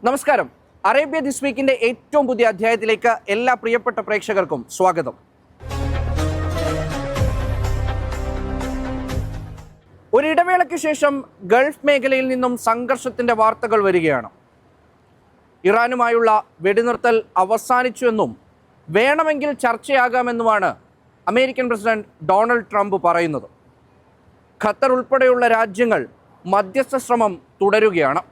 നമസ്കാരം. Arabia this വീക്കിന്റെ ഏറ്റവും പുതിയ അധ്യായത്തിലേക്ക് എല്ലാ പ്രിയപ്പെട്ട പ്രേക്ഷകർക്കും സ്വാഗതം. ഒരിടവേളയ്ക്ക് ശേഷം ഗൾഫ് മേഖലയിൽ നിന്നും സംഘർഷത്തിന്റെ വാർത്തകൾ വരികയാണ്. ഇറാനുമായുള്ള വെടിനിർത്തൽ അവസാനിച്ചുവെന്നും വേണമെങ്കിൽ ചർച്ചയാകാമെന്നുമാണ് അമേരിക്കൻ പ്രസിഡന്റ് ഡൊണാൾഡ് ട്രംപ് പറയുന്നത്. ഖത്തർ ഉൾപ്പെടെയുള്ള രാജ്യങ്ങൾ മധ്യസ്ഥ ശ്രമം തുടരുകയാണ്.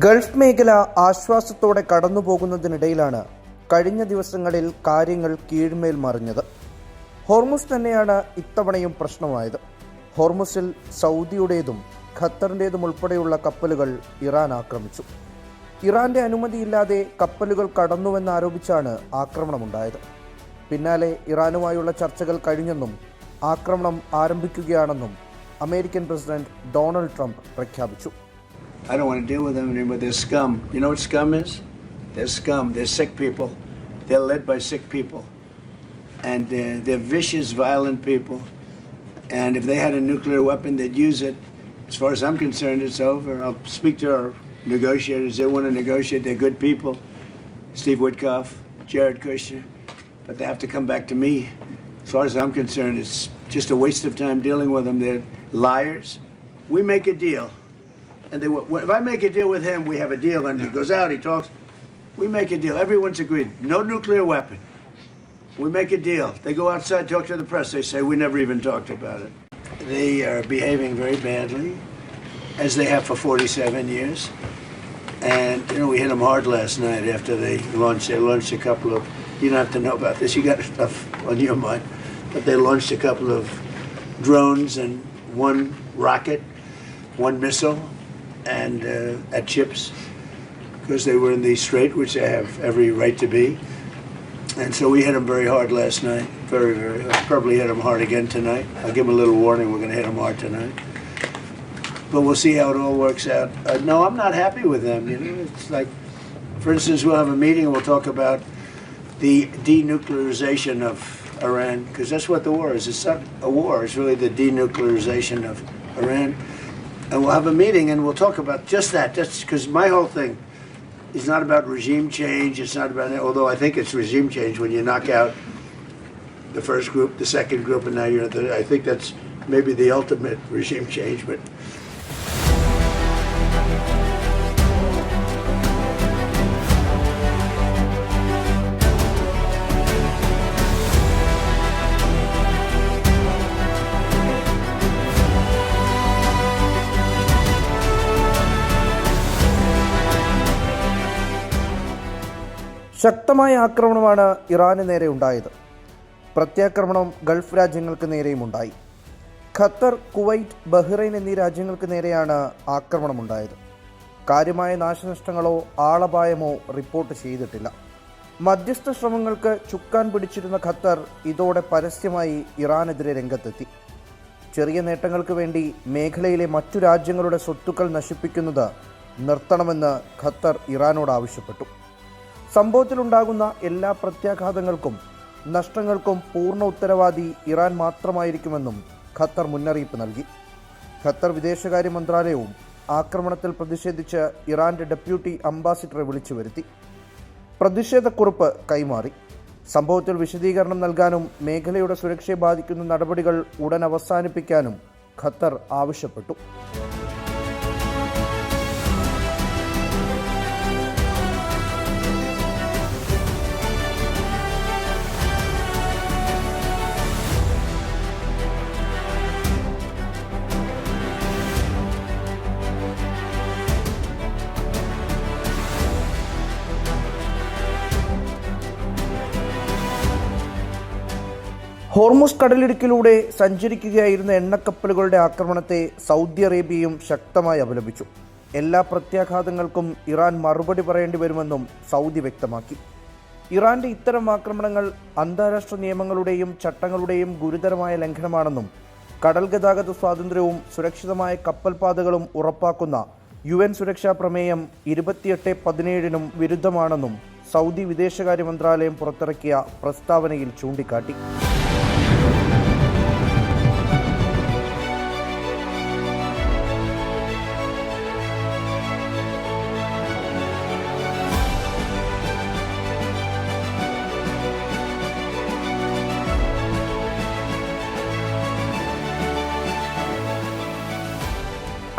ഗൾഫ് മേഖല ആശ്വാസത്തോടെ കടന്നുപോകുന്നതിനിടയിലാണ് കഴിഞ്ഞ ദിവസങ്ങളിൽ കാര്യങ്ങൾ കീഴ്മേൽ മറിഞ്ഞത്. ഹോർമുസ് തന്നെയാണ് ഇത്തവണയും പ്രശ്നമായത്. ഹോർമുസിൽ സൗദിയുടേതും ഖത്തറിൻ്റേതും ഉൾപ്പെടെയുള്ള കപ്പലുകൾ ഇറാൻ ആക്രമിച്ചു. ഇറാന്റെ അനുമതിയില്ലാതെ കപ്പലുകൾ കടന്നുവെന്നാരോപിച്ചാണ് ആക്രമണമുണ്ടായത്. പിന്നാലെ ഇറാനുമായുള്ള ചർച്ചകൾ കഴിഞ്ഞെന്നും ആക്രമണം ആരംഭിക്കുകയാണെന്നും അമേരിക്കൻ പ്രസിഡന്റ് ഡൊണാൾഡ് ട്രംപ് പ്രഖ്യാപിച്ചു. I don't want to deal with them anymore. They're scum. You know what scum is? They're scum. They're sick people. They're led by sick people. And they're vicious, violent people. And if they had a nuclear weapon, they'd use it. As far as I'm concerned, it's over. I'll speak to our negotiators. They want to negotiate. They're good people. Steve Witkoff, Jared Kushner. But they have to come back to me. As far as I'm concerned, it's just a waste of time dealing with them. They're liars. We make a deal. And if I make a deal with him, we have a deal. And he goes out, he talks. We make a deal. Everyone's agreed. No nuclear weapon. We make a deal. They go outside, talk to the press. They say, we never even talked about it. They are behaving very badly, as they have for 47 years. And, you know, we hit them hard last night after they launched a couple of, you don't have to know about this, you got stuff on your mind. But they launched a couple of drones and one rocket, one missile, and at ships, because they were in the strait, which they have every right to be. And so we hit them very hard last night, very, very hard. Probably hit them hard again tonight. I'll give them a little warning, we're going to hit them hard tonight. But we'll see how it all works out. No, I'm not happy with them, you know. It's like, for instance, we'll have a meeting and we'll talk about the denuclearization of Iran, because that's what the war is. It's not a war, it's really the denuclearization of Iran. And we'll have a meeting and we'll talk about just that. That's because my whole thing is not about regime change. It's not about, although I think it's regime change when you knock out the first group, the second group, and now you're the, I think that's maybe the ultimate regime change. But ശക്തമായ ആക്രമണമാണ് ഇറാന് നേരെ ഉണ്ടായത്. പ്രത്യാക്രമണം Gulf രാജ്യങ്ങൾക്ക് നേരെയും ഉണ്ടായി. Qatar, Kuwait, Bahrain എന്നീ രാജ്യങ്ങൾക്ക് നേരെയാണ് ആക്രമണമുണ്ടായത്. കാര്യമായ നാശനഷ്ടങ്ങളോ ആളപായമോ റിപ്പോർട്ട് ചെയ്തിട്ടില്ല. മധ്യസ്ഥ ശ്രമങ്ങൾക്ക് ചുക്കാൻ പിടിച്ചിരുന്ന ഖത്തർ ഇതോടെ പരസ്യമായി ഇറാനെതിരെ രംഗത്തെത്തി. ചെറിയ നേട്ടങ്ങൾക്ക് വേണ്ടി മേഖലയിലെ മറ്റു രാജ്യങ്ങളുടെ സ്വത്തുക്കൾ നശിപ്പിക്കുന്നത് നിർത്തണമെന്ന് ഖത്തർ ഇറാനോട് ആവശ്യപ്പെട്ടു. സംഭവത്തിലുണ്ടാകുന്ന എല്ലാ പ്രത്യാഘാതങ്ങൾക്കും നഷ്ടങ്ങൾക്കും പൂർണ്ണ ഉത്തരവാദി ഇറാൻ മാത്രമായിരിക്കുമെന്നും ഖത്തർ മുന്നറിയിപ്പ് നൽകി. ഖത്തർ വിദേശകാര്യ മന്ത്രാലയവും ആക്രമണത്തിൽ പ്രതിഷേധിച്ച് ഇറാന്റെ ഡെപ്യൂട്ടി അംബാസിഡറെ വിളിച്ചു വരുത്തി. പ്രതിഷേധക്കുറിപ്പ് കൈമാറി. സംഭവത്തിൽ വിശദീകരണം നൽകാനും മേഖലയുടെ സുരക്ഷയെ ബാധിക്കുന്ന നടപടികൾ ഉടൻ അവസാനിപ്പിക്കാനും ഖത്തർ ആവശ്യപ്പെട്ടു. ഹോർമുസ് കടലിടുക്കിലൂടെ സഞ്ചരിക്കുകയായിരുന്ന എണ്ണക്കപ്പലുകളുടെ ആക്രമണത്തെ സൗദി അറേബ്യയും ശക്തമായി അപലപിച്ചു. എല്ലാ പ്രത്യാഘാതങ്ങൾക്കും ഇറാൻ മറുപടി പറയേണ്ടി വരുമെന്നും സൗദി വ്യക്തമാക്കി. ഇറാന്റെ ഇത്തരം ആക്രമണങ്ങൾ അന്താരാഷ്ട്ര നിയമങ്ങളുടെയും ചട്ടങ്ങളുടെയും ഗുരുതരമായ ലംഘനമാണെന്നും കടൽ ഗതാഗത സ്വാതന്ത്ര്യവും സുരക്ഷിതമായ കപ്പൽപാതകളും ഉറപ്പാക്കുന്ന UN സുരക്ഷാ പ്രമേയം 28/17 വിരുദ്ധമാണെന്നും സൗദി വിദേശകാര്യ മന്ത്രാലയം പുറത്തിറക്കിയ പ്രസ്താവനയിൽ ചൂണ്ടിക്കാട്ടി.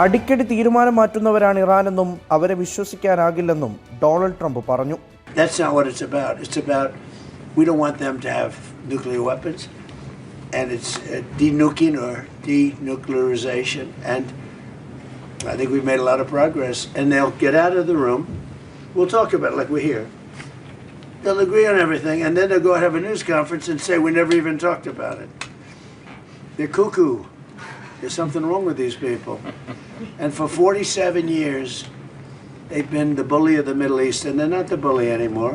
അടിക്കടി തീരുമാനം മാറ്റുന്നവരാണ് ഇറാനെന്നും അവരെ വിശ്വസിക്കാനാകില്ലെന്നും ഡൊണാൾഡ് ട്രംപ് പറഞ്ഞു. That's not what it's about. It's about we don't want them to have nuclear weapons, and it's denuking or denuclearization. And I think we've made a lot of progress. And they'll get out of the room. We'll talk about it like we're here. They'll agree on everything, and then they'll go and have a news conference and say we never even talked about it. They're cuckoo. There's something wrong with these people. And for 47 years, they've been the bully of the Middle East, and they're not the bully anymore.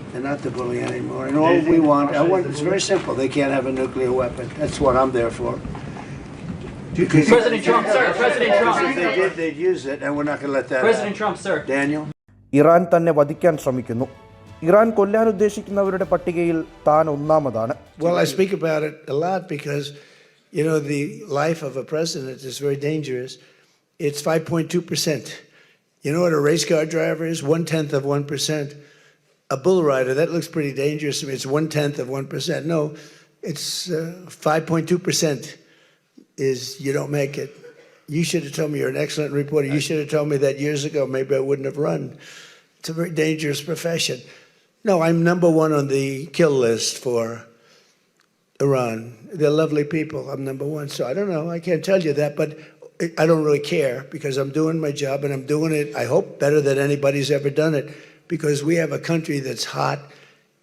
They're not the bully anymore. And all we want, it's very simple. They can't have a nuclear weapon. That's what I'm there for. President Trump, sir. President Trump. If they did, they'd use it, and we're not going to let that President happen. Trump, sir. Daniel? Iran തന്നെ വധിക്കാൻ ശ്രമിക്കുന്നു. Iran കൊല്ലാൻ ഉദ്ദേശിക്കുന്നവരുടെ പട്ടികയിൽ താൻ ഒന്നാമതാണ്. Well, I speak about it a lot because, you know, the life of a president is very dangerous. It's 5.2%. You know what a race car driver is? 1/10 of 1%. A bull rider, that looks pretty dangerous to me. It's 1/10 of 1%. No, it's 5.2% is you don't make it. You should have told me you're an excellent reporter. You should have told me that years ago. Maybe I wouldn't have run. It's a very dangerous profession. No, I'm number one on the kill list for Iran. They're lovely people. I'm number one. So I don't know. I can't tell you that, but I don't really care because I'm doing my job and I'm doing it, I hope, better than anybody's ever done it because we have a country that's hot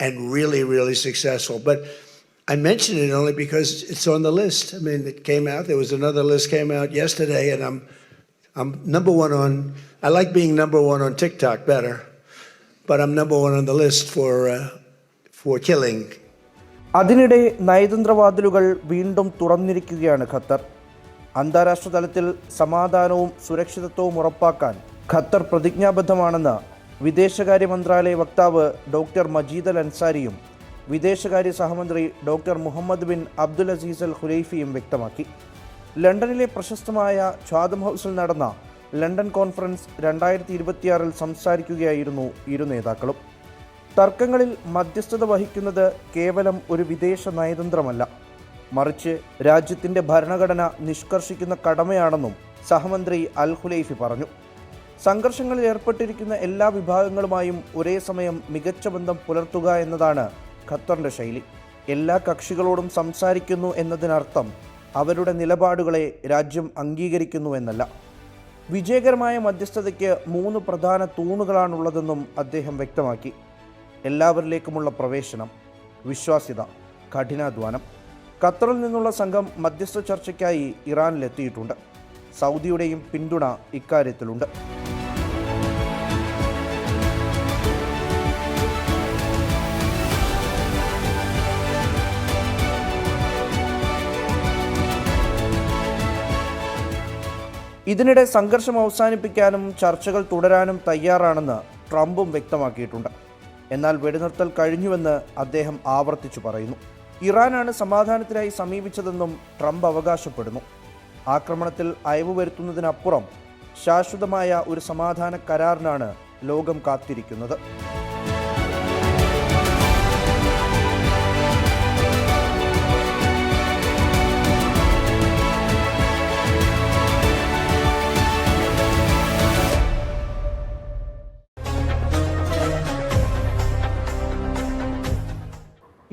and really, really successful. But I mention it only because it's on the list. I mean, it came out. There was another list came out yesterday, and I'm number one on. I like being number one on TikTok better, but I'm number one on the list for killing. അതിനിടെ നയതന്ത്രവാതിലുകൾ വീണ്ടും തുറന്നിരിക്കുകയാണ് Qatar. അന്താരാഷ്ട്ര തലത്തിൽ സമാധാനവും സുരക്ഷിതത്വവും ഉറപ്പാക്കാൻ Qatar പ്രതിജ്ഞാബദ്ധമാണെന്ന് വിദേശകാര്യ മന്ത്രാലയ വക്താവ് ഡോക്ടർ മജീദ് അൽ അൻസാരിയും വിദേശകാര്യ സഹമന്ത്രി doctor Muhammad bin Abdul Aziz Al ഖുലൈഫിയും വ്യക്തമാക്കി. ലണ്ടനിലെ പ്രശസ്തമായ ഛാദം ഹൗസിൽ നടന്ന ലണ്ടൻ കോൺഫറൻസ് 2026 സംസാരിക്കുകയായിരുന്നു ഇരു നേതാക്കളും. തർക്കങ്ങളിൽ മധ്യസ്ഥത വഹിക്കുന്നത് കേവലം ഒരു വിദേശ നയതന്ത്രമല്ല, മറിച്ച് രാജ്യത്തിൻ്റെ ഭരണഘടന നിഷ്കർഷിക്കുന്ന കടമയാണെന്നും സഹമന്ത്രി അൽ ഖുലൈഫി പറഞ്ഞു. സംഘർഷങ്ങളിൽ ഏർപ്പെട്ടിരിക്കുന്ന എല്ലാ വിഭാഗങ്ങളുമായും ഒരേ സമയം മികച്ച ബന്ധം പുലർത്തുക എന്നതാണ് ഖത്തറിൻ്റെ ശൈലി. എല്ലാ കക്ഷികളോടും സംസാരിക്കുന്നു എന്നതിനർത്ഥം അവരുടെ നിലപാടുകളെ രാജ്യം അംഗീകരിക്കുന്നു എന്നല്ല. വിജയകരമായ മധ്യസ്ഥതയ്ക്ക് 3 പ്രധാന തൂണുകളാണുള്ളതെന്നും അദ്ദേഹം വ്യക്തമാക്കി. എല്ലാവരിലേക്കുമുള്ള പ്രവേശനം, വിശ്വാസ്യത, കഠിനാധ്വാനം. ഖത്തറിൽ നിന്നുള്ള സംഘം മധ്യസ്ഥ ചർച്ചയ്ക്കായി ഇറാനിലെത്തിയിട്ടുണ്ട്. സൗദിയുടെയും പിന്തുണ ഇക്കാര്യത്തിലുണ്ട്. ഇതിനിടെ സംഘർഷം അവസാനിപ്പിക്കാനും ചർച്ചകൾ തുടരാനും തയ്യാറാണെന്ന് ട്രംപും വ്യക്തമാക്കിയിട്ടുണ്ട്. എന്നാൽ വെടിനിർത്തൽ കഴിഞ്ഞുവെന്ന് അദ്ദേഹം ആവർത്തിച്ചു പറയുന്നു. ഇറാനാണ് സമാധാനത്തിനായി സമീപിച്ചതെന്നും ട്രംപ് അവകാശപ്പെടുന്നു. ആക്രമണത്തിൽ അയവ് വരുത്തുന്നതിനപ്പുറം ശാശ്വതമായ ഒരു സമാധാന കരാറിനാണ് ലോകം കാത്തിരിക്കുന്നത്.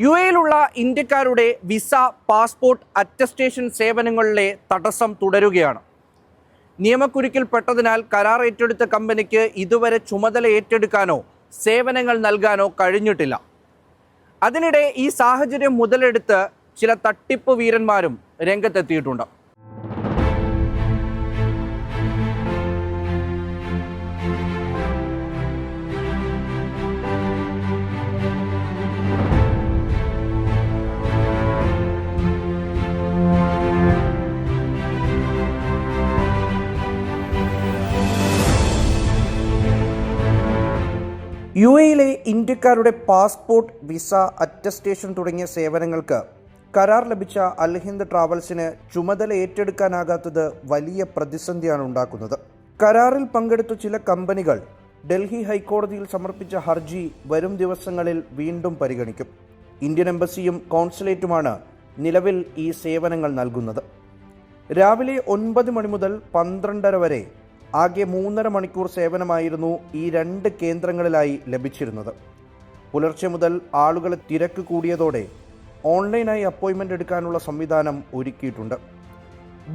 യുഎയിലുള്ള ഇന്ത്യക്കാരുടെ വിസ, പാസ്പോർട്ട്, അറ്റസ്റ്റേഷൻ സേവനങ്ങളിലെ തടസ്സം തുടരുകയാണ്. നിയമക്കുരുക്കിൽപ്പെട്ടതിനാൽ കരാർ ഏറ്റെടുത്ത കമ്പനിക്ക് ഇതുവരെ ചുമതല ഏറ്റെടുക്കാനോ സേവനങ്ങൾ നൽകാനോ കഴിഞ്ഞിട്ടില്ല. അതിനിടെ ഈ സാഹചര്യം മുതലെടുത്ത് ചില തട്ടിപ്പ് വീരന്മാരും രംഗത്തെത്തിയിട്ടുണ്ട്. UAE ഇന്ത്യക്കാരുടെ പാസ്പോർട്ട്, വിസ, അറ്റസ്റ്റേഷൻ തുടങ്ങിയ സേവനങ്ങൾക്ക് കരാർ ലഭിച്ച അൽ ഹിന്ദ് ട്രാവൽസിന് ചുമതല ഏറ്റെടുക്കാനാകാത്തത് വലിയ പ്രതിസന്ധിയാണ് ഉണ്ടാക്കുന്നത്. കരാറിൽ പങ്കെടുത്ത ചില കമ്പനികൾ ഡൽഹി ഹൈക്കോടതിയിൽ സമർപ്പിച്ച ഹർജി വരും ദിവസങ്ങളിൽ വീണ്ടും പരിഗണിക്കും. ഇന്ത്യൻ എംബസിയും കോൺസുലേറ്റുമാണ് നിലവിൽ ഈ സേവനങ്ങൾ നൽകുന്നത്. രാവിലെ 9 മണി മുതൽ 12:30 വരെ ആകെ 3.5 മണിക്കൂർ സേവനമായിരുന്നു ഈ 2 കേന്ദ്രങ്ങളിലായി ലഭിച്ചിരുന്നത്. പുലർച്ചെ മുതൽ ആളുകളെ തിരക്ക് കൂടിയതോടെ ഓൺലൈനായി അപ്പോയിൻമെൻ്റ് എടുക്കാനുള്ള സംവിധാനം ഒരുക്കിയിട്ടുണ്ട്.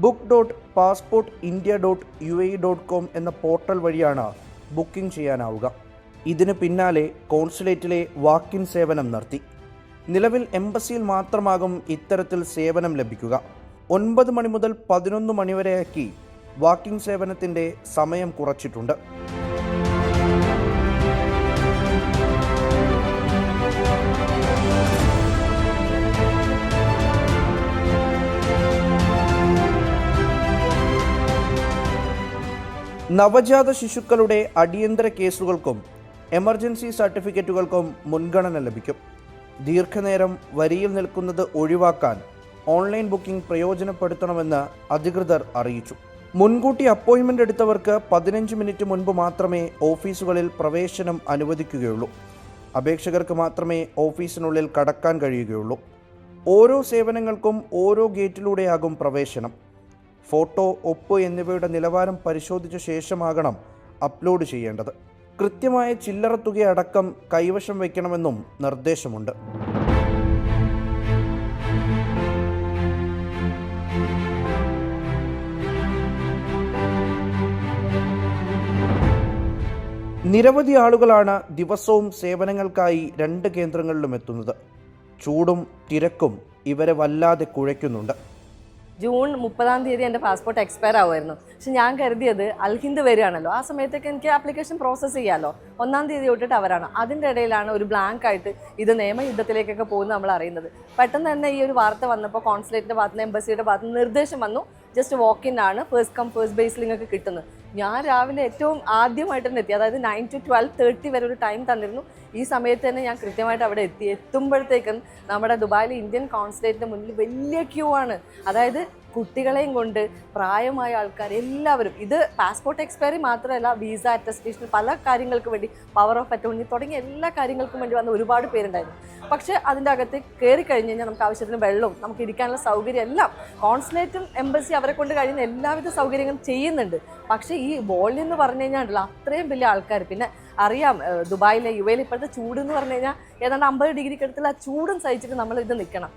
book.passportindia.uae.com എന്ന പോർട്ടൽ വഴിയാണ് ബുക്കിംഗ് ചെയ്യാനാവുക. ഇതിന് പിന്നാലെ കോൺസുലേറ്റിലെ വാക്ക് ഇൻ സേവനം നിർത്തി. നിലവിൽ എംബസിയിൽ മാത്രമാകും ഇത്തരത്തിൽ സേവനം ലഭിക്കുക. 9 മണി മുതൽ 11 മണി വരെയാക്കി വാക്കിംഗ് സേവനത്തിൻ്റെ സമയം കുറച്ചിട്ടുണ്ട്. നവജാത ശിശുക്കളുടെ അടിയന്തര കേസുകൾക്കും എമർജൻസി സർട്ടിഫിക്കറ്റുകൾക്കും മുൻഗണന ലഭിക്കും. ദീർഘനേരം വരിയിൽ നിൽക്കുന്നത് ഒഴിവാക്കാൻ ഓൺലൈൻ ബുക്കിംഗ് പ്രയോജനപ്പെടുത്തണമെന്ന് അധികൃതർ അറിയിച്ചു. മുൻകൂട്ടി അപ്പോയിൻമെൻ്റ് എടുത്തവർക്ക് 15 മിനിറ്റ് മുൻപ് മാത്രമേ ഓഫീസുകളിൽ പ്രവേശനം അനുവദിക്കുകയുള്ളൂ. അപേക്ഷകർക്ക് മാത്രമേ ഓഫീസിനുള്ളിൽ കടക്കാൻ കഴിയുകയുള്ളൂ. ഓരോ സേവനങ്ങൾക്കും ഓരോ ഗേറ്റിലൂടെയാകും പ്രവേശനം. ഫോട്ടോ, ഒപ്പ് എന്നിവയുടെ നിലവാരം പരിശോധിച്ച ശേഷമാകണം അപ്ലോഡ് ചെയ്യേണ്ടത്. കൃത്യമായ ചില്ലറ തുകയടക്കം കൈവശം വയ്ക്കണമെന്നും നിർദ്ദേശമുണ്ട്. നിരവധി ആളുകളാണ് ദിവസവും സേവനങ്ങൾക്കായി 2 കേന്ദ്രങ്ങളിലും എത്തുന്നത്. ചൂടും തിരക്കും ഇവരെ വല്ലാതെ കുഴയ്ക്കുന്നുണ്ട്. ജൂൺ 30-ാം തീയതി എൻ്റെ പാസ്പോർട്ട് എക്സ്പയർ ആവുമായിരുന്നു. പക്ഷെ ഞാൻ കരുതിയത് അൽ ഹിന്ദ് വരികയാണല്ലോ, ആ സമയത്തൊക്കെ എനിക്ക് ആപ്ലിക്കേഷൻ പ്രോസസ്സ് ചെയ്യാമല്ലോ. 1-ാം തീയതി തൊട്ടിട്ട് അവരാണ്. അതിൻ്റെ ഇടയിലാണ് ഒരു ബ്ലാങ്ക് ആയിട്ട് ഇത് നിയമയുദ്ധത്തിലേക്കൊക്കെ പോകുന്നത് നമ്മൾ അറിയുന്നത്. പെട്ടെന്ന് തന്നെ ഈ ഒരു വാർത്ത വന്നപ്പോൾ കോൺസുലേറ്റിൻ്റെ ഭാഗത്ത് നിന്ന്, എംബസിയുടെ ഭാഗത്ത് നിന്ന് നിർദ്ദേശം വന്നു, ജസ്റ്റ് വാക്ക് ഇൻ ആണ്, ഫസ്റ്റ് കം ഫസ്റ്റ് ബേസിൽ നിങ്ങൾക്ക് കിട്ടുന്നത്. ഞാൻ രാവിലെ ഏറ്റവും ആദ്യമായിട്ട് തന്നെ എത്തി. അതായത് 9 to 12:30 വരെ ഒരു ടൈം തന്നിരുന്നു. ഈ സമയത്ത് തന്നെ ഞാൻ കൃത്യമായിട്ട് അവിടെ എത്തുമ്പോഴത്തേക്കും നമ്മുടെ ദുബായിലെ ഇന്ത്യൻ കോൺസുലേറ്റിൻ്റെ മുന്നിൽ വലിയ ക്യൂ ആണ്. അതായത് കുട്ടികളെയും കൊണ്ട് പ്രായമായ ആൾക്കാർ എല്ലാവരും. ഇത് പാസ്പോർട്ട് എക്സ്പയറി മാത്രമല്ല, വിസ, അറ്റസ്റ്റേഷൻ, പല കാര്യങ്ങൾക്ക് വേണ്ടി, പവർ ഓഫ് അറ്റോർണി തുടങ്ങിയ എല്ലാ കാര്യങ്ങൾക്കും വേണ്ടി വന്ന ഒരുപാട് പേരുണ്ടായിരുന്നു. പക്ഷേ അതിൻ്റെ അകത്ത് കയറി കഴിഞ്ഞ് കഴിഞ്ഞാൽ നമുക്ക് ആവശ്യത്തിന് വെള്ളവും നമുക്ക് ഇരിക്കാനുള്ള സൗകര്യം എല്ലാം കോൺസുലേറ്റും എംബസി അവരെ കൊണ്ട് കഴിയുന്ന എല്ലാവിധ സൗകര്യങ്ങളും ചെയ്യുന്നുണ്ട്. പക്ഷേ ഈ വോളിയം എന്ന് പറഞ്ഞു കഴിഞ്ഞാൽ അത്രയും വലിയ ആൾക്കാർ. പിന്നെ അറിയാം, ദുബായിലെ UAE ഇപ്പോഴത്തെ ചൂട് എന്ന് പറഞ്ഞു കഴിഞ്ഞാൽ ഏതാണ്ട് 50 ഡിഗ്രിക്ക് അടുത്തുള്ള ആ ചൂടും സഹിച്ചിട്ട് നമ്മൾ ഇത് നിൽക്കണം.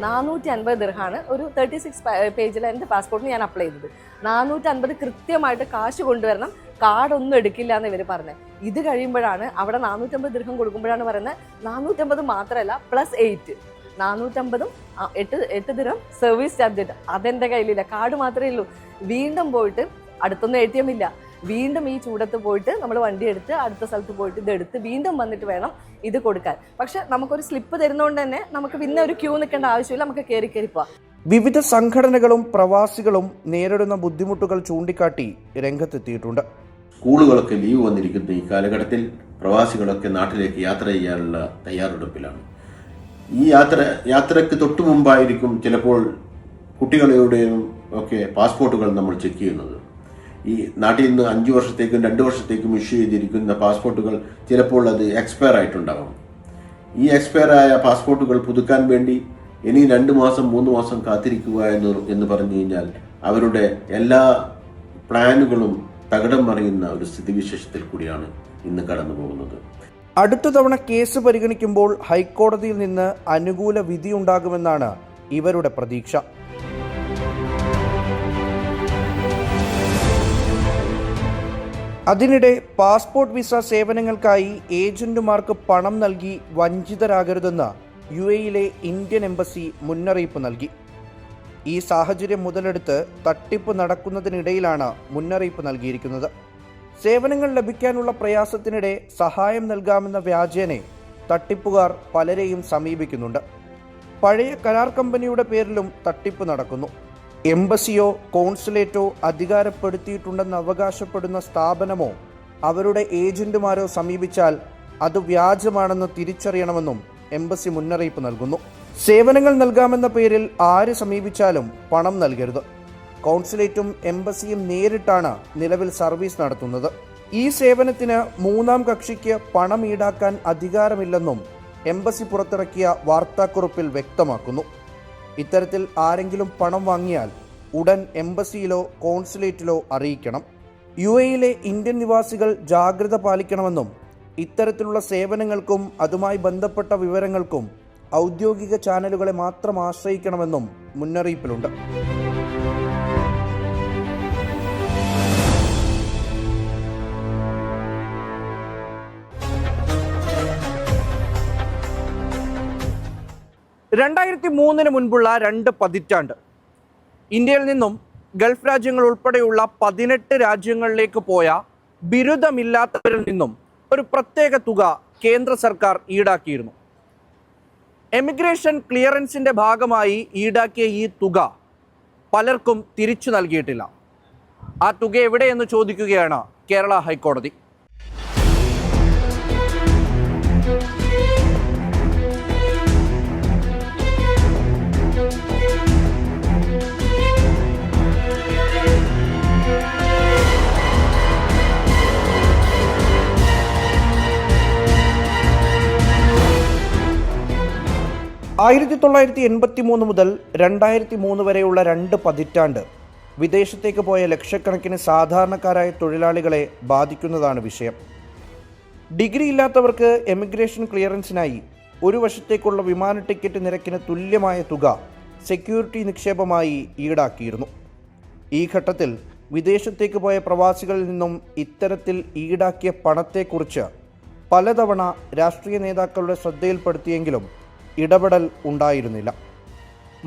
$450 ഒരു 36 പേജിൽ എൻ്റെ പാസ്പോർട്ടിന് ഞാൻ അപ്ലൈ ചെയ്തത്. 450 കൃത്യമായിട്ട് കാശ് കൊണ്ടുവരണം, കാർഡൊന്നും എടുക്കില്ല എന്ന് ഇവർ പറഞ്ഞത്. ഇത് കഴിയുമ്പോഴാണ് അവിടെ 450 കൊടുക്കുമ്പോഴാണ് പറയുന്നത് 450 മാത്രമല്ല +8, 450 8 ദിർഹം സർവീസ് ചാർജ്. അതെൻ്റെ കയ്യിലില്ല, കാർഡ് മാത്രമേ ഉള്ളൂ. വീണ്ടും പോയിട്ട് അടുത്തൊന്നും ATM ഇല്ല. വീണ്ടും ഈ ചൂടത്ത് പോയിട്ട് നമ്മൾ വണ്ടി എടുത്ത് അടുത്ത സ്ഥലത്ത് പോയിട്ട് ഇതെടുത്ത് വീണ്ടും വന്നിട്ട് വേണം ഇത് കൊടുക്കാൻ. പക്ഷെ നമുക്കൊരു സ്ലിപ്പ് തരുന്നതുകൊണ്ട് തന്നെ നമുക്ക് പിന്നെ ഒരു ക്യൂ നിൽക്കേണ്ട ആവശ്യമില്ല, നമുക്ക് കയറി പോവാം. വിവിധ സംഘടനകളും പ്രവാസികളും നേരിടുന്ന ബുദ്ധിമുട്ടുകൾ ചൂണ്ടിക്കാട്ടി രംഗത്തെത്തിയിട്ടുണ്ട്. സ്കൂളുകളൊക്കെ ലീവ് വന്നിരിക്കുന്ന ഈ കാലഘട്ടത്തിൽ പ്രവാസികളൊക്കെ നാട്ടിലേക്ക് യാത്ര ചെയ്യാനുള്ള തയ്യാറെടുപ്പിലാണ്. ഈ യാത്രയ്ക്ക് തൊട്ടു മുമ്പായിരിക്കും ചിലപ്പോൾ കുട്ടികളുടെയും ഒക്കെ പാസ്പോർട്ടുകൾ നമ്മൾ ചെക്ക് ചെയ്യുന്നത്. ഈ നാട്ടിൽ നിന്ന് 5 വർഷത്തേക്കും 2 വർഷത്തേക്കും ഇഷ്യൂ ചെയ്തിരിക്കുന്ന പാസ്പോർട്ടുകൾ ചിലപ്പോൾ അത് എക്സ്പയർ ആയിട്ടുണ്ടാകും. ഈ എക്സ്പയർ ആയ പാസ്പോർട്ടുകൾ പുതുക്കാൻ വേണ്ടി ഇനി 2 മാസം 3 മാസം കാത്തിരിക്കുക എന്ന് പറഞ്ഞു കഴിഞ്ഞാൽ അവരുടെ എല്ലാ പ്ലാനുകളും തകിടം മറിയുന്ന ഒരു സ്ഥിതിവിശേഷത്തിൽ കൂടിയാണ് ഇന്ന് കടന്നു പോകുന്നത്. അടുത്ത തവണ കേസ് പരിഗണിക്കുമ്പോൾ ഹൈക്കോടതിയിൽ നിന്ന് അനുകൂല വിധിയുണ്ടാകുമെന്നാണ് ഇവരുടെ പ്രതീക്ഷ. അതിനിടെ പാസ്പോർട്ട്, വിസ സേവനങ്ങൾക്കായി ഏജന്റുമാർക്ക് പണം നൽകി വഞ്ചിതരാകരുതെന്ന് UAE ഇന്ത്യൻ എംബസി മുന്നറിയിപ്പ് നൽകി. ഈ സാഹചര്യം മുതലെടുത്ത് തട്ടിപ്പ് നടക്കുന്നതിനിടയിലാണ് മുന്നറിയിപ്പ് നൽകിയിരിക്കുന്നത്. സേവനങ്ങൾ ലഭിക്കാനുള്ള പ്രയാസത്തിനിടെ സഹായം നൽകാമെന്ന വ്യാജേന തട്ടിപ്പുകാർ പലരെയും സമീപിക്കുന്നുണ്ട്. പഴയ കരാർ കമ്പനിയുടെ പേരിലും തട്ടിപ്പ് നടക്കുന്നു. എംബസിയോ കോൺസുലേറ്റോ അധികാരപ്പെടുത്തിയിട്ടുണ്ടെന്ന് അവകാശപ്പെടുന്ന സ്ഥാപനമോ അവരുടെ ഏജന്റുമാരോ സമീപിച്ചാൽ അത് വ്യാജമാണെന്ന് തിരിച്ചറിയണമെന്നും എംബസി മുന്നറിയിപ്പ് നൽകുന്നു. സേവനങ്ങൾ നൽകാമെന്ന പേരിൽ ആര് സമീപിച്ചാലും പണം നൽകരുത്. കോൺസുലേറ്റും എംബസിയും നേരിട്ടാണ് നിലവിൽ സർവീസ് നടത്തുന്നത്. ഈ സേവനത്തിന് മൂന്നാം കക്ഷിക്ക് പണം ഈടാക്കാൻ അധികാരമില്ലെന്നും എംബസി പുറത്തിറക്കിയ വാർത്താക്കുറിപ്പിൽ വ്യക്തമാക്കുന്നു. ഇത്തരത്തിൽ ആരെങ്കിലും പണം വാങ്ങിയാൽ ഉടൻ എംബസിയിലോ കോൺസുലേറ്റിലോ അറിയിക്കണം. UAE-യിലെ ഇന്ത്യൻ നിവാസികൾ ജാഗ്രത പാലിക്കണമെന്നും ഇത്തരത്തിലുള്ള സേവനങ്ങൾക്കും അതുമായി ബന്ധപ്പെട്ട വിവരങ്ങൾക്കും ഔദ്യോഗിക ചാനലുകളെ മാത്രം ആശ്രയിക്കണമെന്നും മുന്നറിയിപ്പിലുണ്ട്. മുൻപുള്ള 2 പതിറ്റാണ്ട് ഇന്ത്യയിൽ നിന്നും ഗൾഫ് രാജ്യങ്ങൾ ഉൾപ്പെടെയുള്ള 18 രാജ്യങ്ങളിലേക്ക് പോയ ബിരുദമില്ലാത്തവരിൽ നിന്നും ഒരു പ്രത്യേക തുക കേന്ദ്ര സർക്കാർ ഈടാക്കിയിരുന്നു. എമിഗ്രേഷൻ ക്ലിയറൻസിൻ്റെ ഭാഗമായി ഈടാക്കിയ ഈ തുക പലർക്കും തിരിച്ചു നൽകിയിട്ടില്ല. ആ തുക എവിടെയെന്ന് ചോദിക്കുകയാണ് കേരള ഹൈക്കോടതി. (1983) മുതൽ 2003 വരെയുള്ള 2 പതിറ്റാണ്ട് വിദേശത്തേക്ക് പോയ ലക്ഷക്കണക്കിന് സാധാരണക്കാരായ തൊഴിലാളികളെ ബാധിക്കുന്നതാണ് വിഷയം. ഡിഗ്രി ഇല്ലാത്തവർക്ക് എമിഗ്രേഷൻ ക്ലിയറൻസിനായി 1 വർഷത്തേക്കുള്ള വിമാന ടിക്കറ്റ് നിരക്കിന് തുല്യമായ തുക സെക്യൂരിറ്റി നിക്ഷേപമായി ഈടാക്കിയിരുന്നു. ഈ ഘട്ടത്തിൽ വിദേശത്തേക്ക് പോയ പ്രവാസികളിൽ നിന്നും ഇത്തരത്തിൽ ഈടാക്കിയ പണത്തെക്കുറിച്ച് പലതവണ രാഷ്ട്രീയ നേതാക്കളുടെ ശ്രദ്ധയിൽപ്പെടുത്തിയെങ്കിലും ഇടപെടൽ ഉണ്ടായിരുന്നില്ല.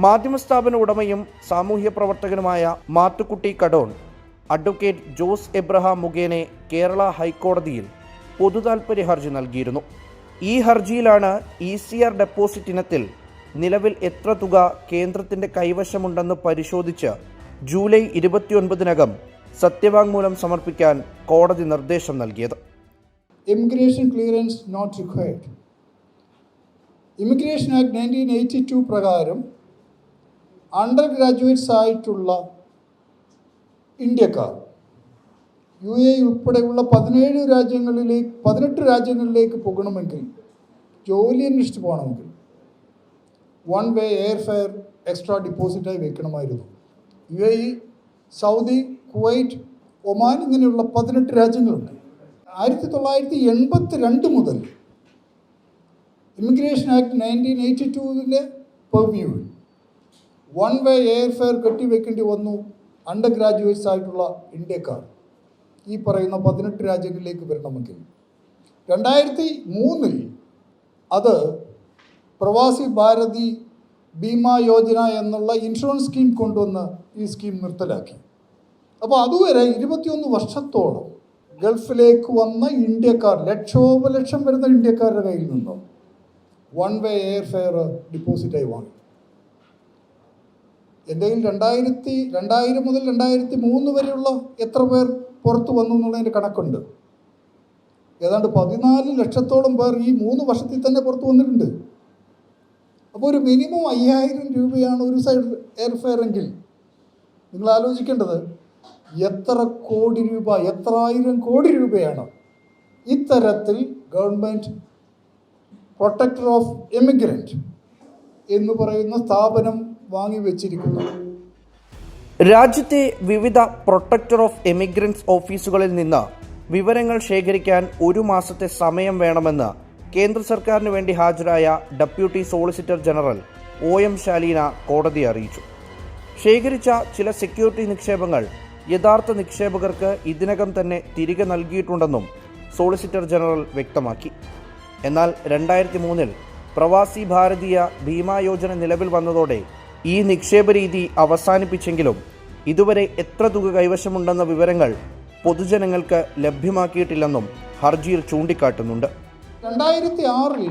മാധ്യമസ്ഥാപന ഉടമയും സാമൂഹ്യ പ്രവർത്തകനുമായ മാത്തുക്കുട്ടി കടോൺ അഡ്വക്കേറ്റ് ജോസ് എബ്രഹാം മുഖേന കേരള ഹൈക്കോടതിയിൽ പൊതുതാൽപര്യ ഹർജി നൽകിയിരുന്നു. ഈ ഹർജിയിലാണ് ECR ഡെപ്പോസിറ്റ് ഇനത്തിൽ നിലവിൽ എത്ര തുക കേന്ദ്രത്തിൻ്റെ കൈവശമുണ്ടെന്ന് പരിശോധിച്ച് ജൂലൈ 29-നകം സത്യവാങ്മൂലം സമർപ്പിക്കാൻ കോടതി നിർദ്ദേശം നൽകിയത്. Immigration clearance not required. Immigration act 1982 പ്രകാരം അണ്ടർ ഗ്രാജുവേറ്റ്സ് ആയിട്ടുള്ള ഇന്ത്യക്കാർ UAE ഉൾപ്പെടെയുള്ള 18 രാജ്യങ്ങളിലേക്ക് പോകണമെങ്കിൽ, ജോലി അന്വേഷിച്ച് പോകണമെങ്കിൽ 1 വേ എയർ ഫെയർ എക്സ്ട്രാ ഡിപ്പോസിറ്റായി വെക്കണമായിരുന്നു. UAE, സൗദി, കുവൈറ്റ്, ഒമാൻ ഇങ്ങനെയുള്ള 18 രാജ്യങ്ങളുണ്ട്. 1982 മുതൽ ഇമിഗ്രേഷൻ ആക്ട് 1982 പെർവ്യൂവിൽ 1 വേ എയർ ഫെയർ കെട്ടിവെക്കേണ്ടി വന്നു അണ്ടർ ഗ്രാജുവേറ്റ്സ് ആയിട്ടുള്ള ഇന്ത്യക്കാർ ഈ പറയുന്ന 18 രാജ്യങ്ങളിലേക്ക് വരണമെങ്കിൽ. 2003 അത് പ്രവാസി ഭാരതി ബീമാ യോജന എന്നുള്ള ഇൻഷുറൻസ് സ്കീം കൊണ്ടുവന്ന് ഈ സ്കീം നിർത്തലാക്കി. അപ്പോൾ അതുവരെ 21 വർഷത്തോളം ഗൾഫിലേക്ക് വന്ന ഇന്ത്യക്കാർ, ലക്ഷോപലക്ഷം വരുന്ന ഇന്ത്യക്കാരുടെ കയ്യിൽ നിന്നും 1 വേ എയർ ഫെയർ ഡിപ്പോസിറ്റായി വാങ്ങി. എൻ്റെ കയ്യിൽ 2000 മുതൽ 2003 വരെയുള്ള എത്ര പേർ പുറത്തു വന്നു എന്നുള്ളതിൻ്റെ കണക്കുണ്ട്. ഏതാണ്ട് 14 ലക്ഷത്തോളം പേർ ഈ 3 വർഷത്തിൽ തന്നെ പുറത്തു വന്നിട്ടുണ്ട്. അപ്പോൾ ഒരു മിനിമം 5000 രൂപയാണ് ഒരു സൈഡ് എയർ ഫെയർ എങ്കിൽ നിങ്ങൾ ആലോചിക്കേണ്ടത് എത്ര കോടി രൂപ, എത്ര ആയിരം കോടി രൂപയാണ് ഇത്തരത്തിൽ ഗവൺമെൻറ് പ്രൊട്ടക്ടർ ഓഫ് എമിഗ്രൻ്റ് എന്ന് പറയുന്ന സ്ഥാപനം വാങ്ങിവെച്ചിരിക്കുന്നു. രാജ്യത്തെ വിവിധ പ്രൊട്ടക്ടർ ഓഫ് എമിഗ്രൻസ് ഓഫീസുകളിൽ നിന്ന് വിവരങ്ങൾ ശേഖരിക്കാൻ 1 മാസത്തെ സമയം വേണമെന്ന് കേന്ദ്ര സർക്കാരിന് വേണ്ടി ഹാജരായ ഡെപ്യൂട്ടി സോളിസിറ്റർ ജനറൽ OM ശാലീന കോടതിയെ അറിയിച്ചു. ശേഖരിച്ച ചില സെക്യൂരിറ്റി നിക്ഷേപങ്ങൾ യഥാർത്ഥ നിക്ഷേപകർക്ക് ഇതിനകം തന്നെ തിരികെ നൽകിയിട്ടുണ്ടെന്നും സോളിസിറ്റർ ജനറൽ വ്യക്തമാക്കി. എന്നാൽ 2003 പ്രവാസി ഭാരതീയ ബീമാ യോജന നിലവിൽ വന്നതോടെ ഈ നിക്ഷേപ രീതി അവസാനിപ്പിച്ചെങ്കിലും ഇതുവരെ എത്ര തുക കൈവശമുണ്ടെന്ന വിവരങ്ങൾ പൊതുജനങ്ങൾക്ക് ലഭ്യമാക്കിയിട്ടില്ലെന്നും ഹർജിയിൽ ചൂണ്ടിക്കാട്ടുന്നുണ്ട്. 2006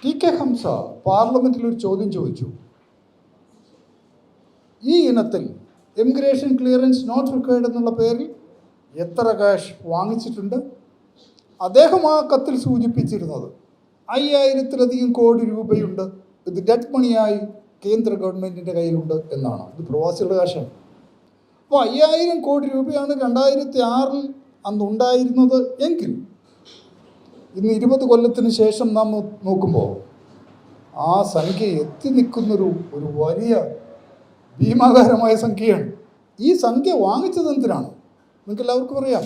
ടി കെ ഹംസ പാർലമെൻറ്റിൽ ഒരു ചോദ്യം ചോദിച്ചു. ഈ ഇനത്തിൽ ഇമിഗ്രേഷൻ ക്ലിയറൻസ് നോട്ട് റിക്വയർഡ് എന്നുള്ള പേരിൽ എത്ര ക്യാഷ് വാങ്ങിച്ചിട്ടുണ്ട്? അദ്ദേഹം ആ കത്തിൽ സൂചിപ്പിച്ചിരുന്നത് 5000-ലധികം കോടി രൂപയുണ്ട്, ഇത് ഡെഡ് മണിയായി കേന്ദ്ര ഗവൺമെൻറ്റിൻ്റെ കയ്യിലുണ്ട് എന്നാണ്. ഇത് പ്രവാസികളുടെ കാശാണ്. അപ്പോൾ 5000 കോടി രൂപയാണ് 2006 അന്നുണ്ടായിരുന്നത് എങ്കിൽ ഇന്ന് 20 കൊല്ലത്തിന് ശേഷം നാം നോക്കുമ്പോൾ ആ സംഖ്യ എത്തി നിൽക്കുന്നൊരു വലിയ ഭീമാകാരമായ സംഖ്യയാണ്. ഈ സംഖ്യ വാങ്ങിച്ചത് എന്തിനാണ്? നിങ്ങൾക്ക് എല്ലാവർക്കും അറിയാം.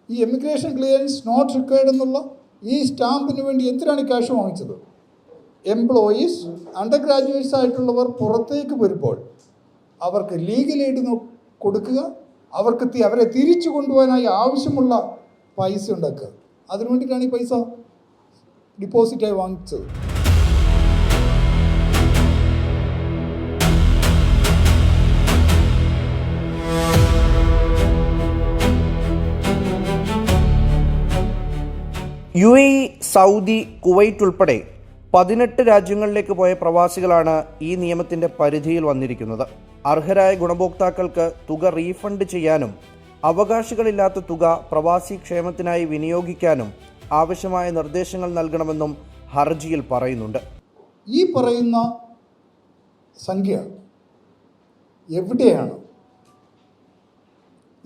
ഈ എമിഗ്രേഷൻ ക്ലിയറൻസ് നോട്ട് റിക്വയർഡ് എന്നുള്ള ഈ സ്റ്റാമ്പിന് വേണ്ടി എന്തിനാണ് ഈ ക്യാഷ് വാങ്ങിച്ചത്? എംപ്ലോയീസ്, അണ്ടർ ഗ്രാജുവേറ്റ്സ് ആയിട്ടുള്ളവർ പുറത്തേക്ക് വരുമ്പോൾ അവർക്ക് ലീഗൽ എയ്ഡ് കൊടുക്കുക, അവരെ തിരിച്ചു കൊണ്ടുപോകാനായി ആവശ്യമുള്ള പൈസ ഉണ്ടാക്കുക. അതിനു വേണ്ടിയിട്ടാണ് ഈ പൈസ ഡിപ്പോസിറ്റായി വാങ്ങിച്ചത്. UAE, സൗദി, കുവൈറ്റ് ഉൾപ്പെടെ 18 രാജ്യങ്ങളിലേക്ക് പോയ പ്രവാസികളാണ് ഈ നിയമത്തിൻ്റെ പരിധിയിൽ വന്നിരിക്കുന്നത്. അർഹരായ ഗുണഭോക്താക്കൾക്ക് തുക റീഫണ്ട് ചെയ്യാനും അവകാശികളില്ലാത്ത തുക പ്രവാസി ക്ഷേമത്തിനായി വിനിയോഗിക്കാനും ആവശ്യമായ നിർദ്ദേശങ്ങൾ നൽകണമെന്നും ഹർജിയിൽ പറയുന്നുണ്ട്. ഈ പറയുന്ന സംഖ്യ എവിടെയാണ്?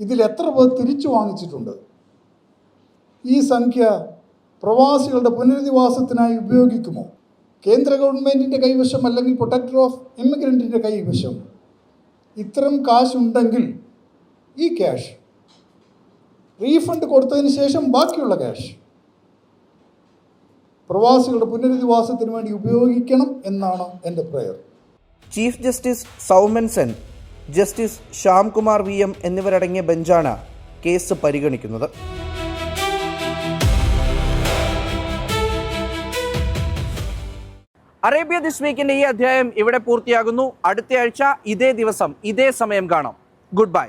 ഇതിൽ എത്ര പേർ തിരിച്ചു വാങ്ങിച്ചിട്ടുണ്ട്? ഈ സംഖ്യ പ്രവാസികളുടെ പുനരധിവാസത്തിനായി ഉപയോഗിക്കുമോ? കേന്ദ്ര ഗവൺമെൻറ്റിൻ്റെ കൈവശം അല്ലെങ്കിൽ പ്രൊട്ടക്ടർ ഓഫ് ഇമിഗ്രൻറ്റിൻ്റെ കൈവശം ഇത്തരം കാശുണ്ടെങ്കിൽ ഈ ക്യാഷ് റീഫണ്ട് കൊടുത്തതിന് ശേഷം ബാക്കിയുള്ള ക്യാഷ് പ്രവാസികളുടെ പുനരധിവാസത്തിന് വേണ്ടി ഉപയോഗിക്കണം എന്നാണ് എൻ്റെ prayer. Chief justice Soumen Sen, justice Shyamkumar VM എന്നിവരടങ്ങിയ ബെഞ്ചാണ് കേസ് പരിഗണിക്കുന്നത്. അറേബ്യ ദിസ് വീക്കിന്റെ ഈ അധ്യായം ഇവിടെ പൂർത്തിയാകുന്നു. അടുത്ത ആഴ്ച ഇതേ ദിവസം ഇതേ സമയം കാണാം. Good bye.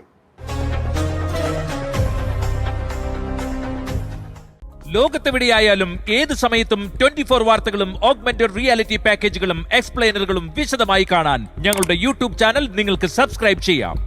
ലോകത്തെവിടെയായാലും ഏത് സമയത്തും 24 വാർത്തകളും ഓഗ്മെന്റഡ് റിയാലിറ്റി പാക്കേജുകളും എക്സ്പ്ലെയിനറുകളും വിശദമായി കാണാൻ ഞങ്ങളുടെ യൂട്യൂബ് ചാനൽ നിങ്ങൾക്ക് സബ്സ്ക്രൈബ് ചെയ്യാം.